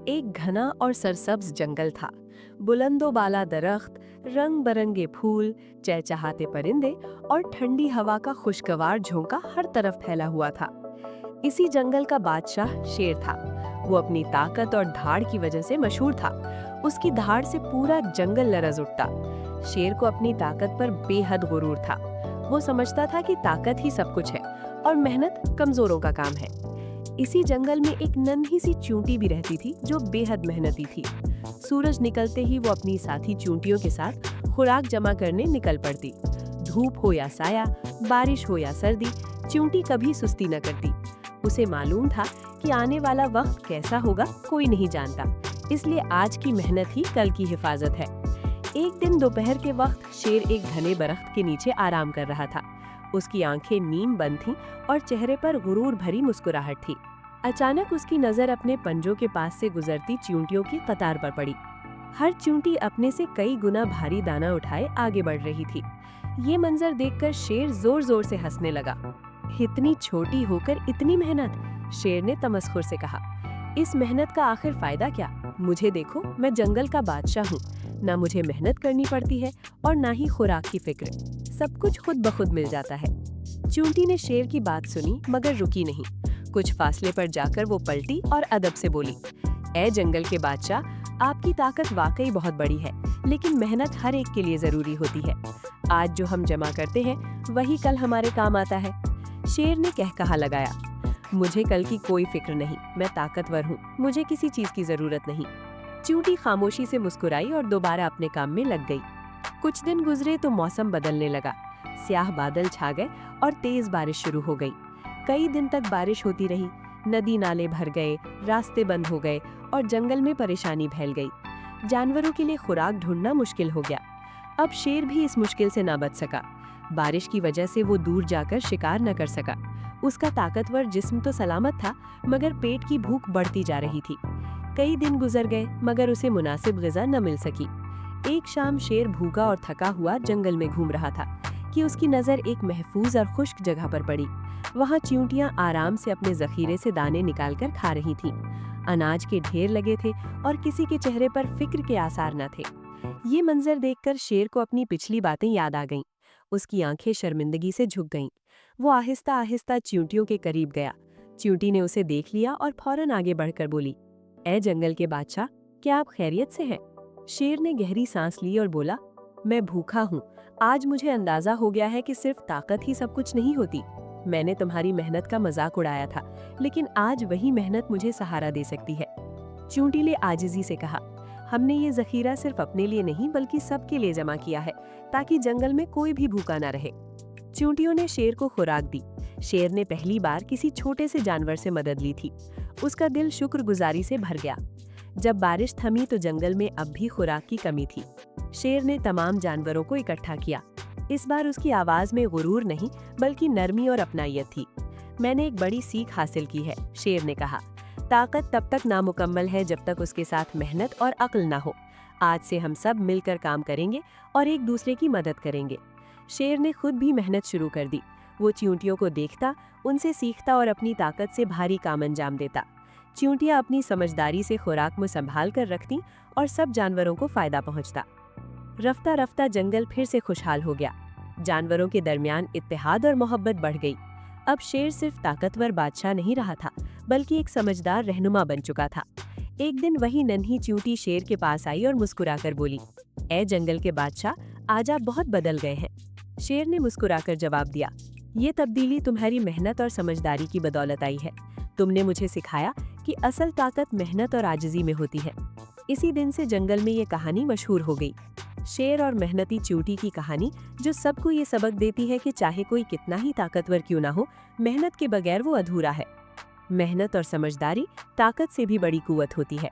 एक घना और सरसब्ज जंगल था। बुलंदोबाला दरख्त, रंग बरंगे फूल, चहचहाते परिंदे और ठंडी हवा का खुशगवार झोंका हर तरफ फैला हुआ था। इसी जंगल का बादशाह शेर था। वो अपनी ताकत और धाड़ की वजह से मशहूर था। उसकी धाड़ से पूरा जंगल लरज उठता। शेर को अपनी ताकत पर बेहद गुरूर था। वो समझता था कि ताकत ही सब कुछ है और मेहनत कमजोरों का काम है। इसी जंगल में एक नन्ही सी चूंटी भी रहती थी जो बेहद मेहनती थी। सूरज निकलते ही वो अपनी साथी चूंटियों के साथ खुराक जमा करने निकल पड़ती। धूप हो या साया, बारिश हो या सर्दी, चूंटी कभी सुस्ती न करती। उसे मालूम था कि आने वाला वक्त कैसा होगा कोई नहीं जानता, इसलिए आज की मेहनत ही कल की हिफाजत है। एक दिन दोपहर के वक्त शेर एक घने दरख्त के नीचे आराम कर रहा था। उसकी आंखें नीम बंद थीं और चेहरे पर गुरूर भरी मुस्कुराहट थी। अचानक उसकी नजर अपने पंजों के पास से गुजरती चींटियों की कतार पर पड़ी। हर चींटी अपने से कई गुना भारी दाना उठाए आगे बढ़ रही थी। ये मंजर देखकर शेर जोर जोर से हंसने लगा। इतनी छोटी होकर इतनी मेहनत, शेर ने तमस्खुर से कहा। इस मेहनत का आखिर फायदा क्या? मुझे देखो, मैं जंगल का बादशाह हूँ। ना मुझे मेहनत करनी पड़ती है और ना ही खुराक की फिक्र। सब कुछ खुद ब खुद मिल जाता है। चूंटी ने शेर की बात सुनी मगर रुकी नहीं। कुछ फासले पर जाकर वो पलटी और अदब से बोली, ए जंगल के बादशाह, आपकी ताकत वाकई बहुत बड़ी है, लेकिन मेहनत हर एक के लिए जरूरी होती है। आज जो हम जमा करते हैं वही कल हमारे काम आता है। शेर ने कहकहा लगाया, मुझे कल की कोई फिक्र नहीं, मैं ताकतवर हूँ, मुझे किसी चीज की जरूरत नहीं। चूंटी खामोशी से मुस्कुराई और दोबारा अपने काम में लग गई। कुछ दिन गुजरे तो मौसम बदलने लगा। स्याह बादल छा गए और तेज बारिश शुरू हो गई। कई दिन तक बारिश होती रही। नदी नाले भर गए, रास्ते बंद हो गए और जंगल में परेशानी फैल गई। जानवरों के लिए खुराक ढूंढना मुश्किल हो गया। अब शेर भी इस मुश्किल से ना बच सका। बारिश की वजह से वो दूर जाकर शिकार न कर सका। उसका ताकतवर जिस्म तो सलामत था, मगर पेट की भूख बढ़ती जा रही थी। कई दिन गुजर गए मगर उसे मुनासिब ग़िज़ा न मिल सकी। एक शाम शेर भूखा और थका हुआ जंगल में घूम रहा था कि उसकी नज़र एक महफूज और खुश्क जगह पर पड़ी। वहाँ चींटियां आराम से अपने जखीरे से दाने निकालकर खा रही थीं। अनाज के ढेर लगे थे और किसी के चेहरे पर फिक्र के आसार न थे। ये मंजर देखकर शेर को अपनी पिछली बातें याद आ गईं। उसकी आंखें शर्मिंदगी से झुक गईं। वो आहिस्ता आहिस्ता चींटियों के करीब गया। चींटी ने उसे देख लिया और फौरन आगे बढ़कर बोली, ए जंगल के बादशाह, क्या आप खैरियत से हैं? शेर ने गहरी सांस ली और बोला, मैं भूखा हूँ। आज मुझे अंदाजा हो गया है कि सिर्फ ताकत ही सब कुछ नहीं होती। मैंने तुम्हारी मेहनत का मजाक उड़ाया था, लेकिन आज वही मेहनत मुझे सहारा दे सकती है। चींटी ने आजिजी से कहा, हमने ये जखीरा सिर्फ अपने लिए नहीं बल्कि सबके लिए जमा किया है, ताकि जंगल में कोई भी भूखा न रहे। चींटियों ने शेर को खुराक दी। शेर ने पहली बार किसी छोटे से जानवर से मदद ली थी। उसका दिल शुक्रगुजारी से भर गया। जब बारिश थमी तो जंगल में अब भी खुराक की कमी थी। शेर ने तमाम जानवरों को इकट्ठा किया। इस बार उसकी आवाज में गुरूर नहीं बल्कि नरमी और अपनायत थी। मैंने एक बड़ी सीख हासिल की है, शेर ने कहा। ताकत तब तक नामुकम्मल है जब तक उसके साथ मेहनत और अक्ल ना हो। आज से हम सब मिलकर काम करेंगे और एक दूसरे की मदद करेंगे। शेर ने खुद भी मेहनत शुरू कर दी। वो चींटियों को देखता, उनसे सीखता और अपनी ताकत से भारी काम अंजाम देता। चींटियां अपनी समझदारी से खुराक में संभाल कर रखती और सब जानवरों को फायदा पहुंचता। रफ्ता रफ्ता जंगल फिर से खुशहाल हो गया। जानवरों के दरमियान इत्तेहाद और मोहब्बत बढ़ गई। अब शेर सिर्फ ताकतवर बादशाह नहीं रहा था, बल्कि एक समझदार रहनुमा बन चुका था। एक दिन वही नन्ही चींटी शेर के पास आई और मुस्कुराकर बोली, ए जंगल के बादशाह, आज आप बहुत बदल गए हैं। शेर ने मुस्कुराकर जवाब दिया, ये तब्दीली तुम्हारी मेहनत और समझदारी की बदौलत आई है। तुमने मुझे सिखाया कि असल ताकत मेहनत और आजिज़ी में होती है। इसी दिन से जंगल में ये कहानी मशहूर हो गई। शेर और मेहनती चींटी की कहानी, जो सबको ये सबक देती है कि चाहे कोई कितना ही ताकतवर क्यों ना हो, मेहनत के बगैर वो अधूरा है। मेहनत और समझदारी ताकत से भी बड़ी कुव्वत होती है।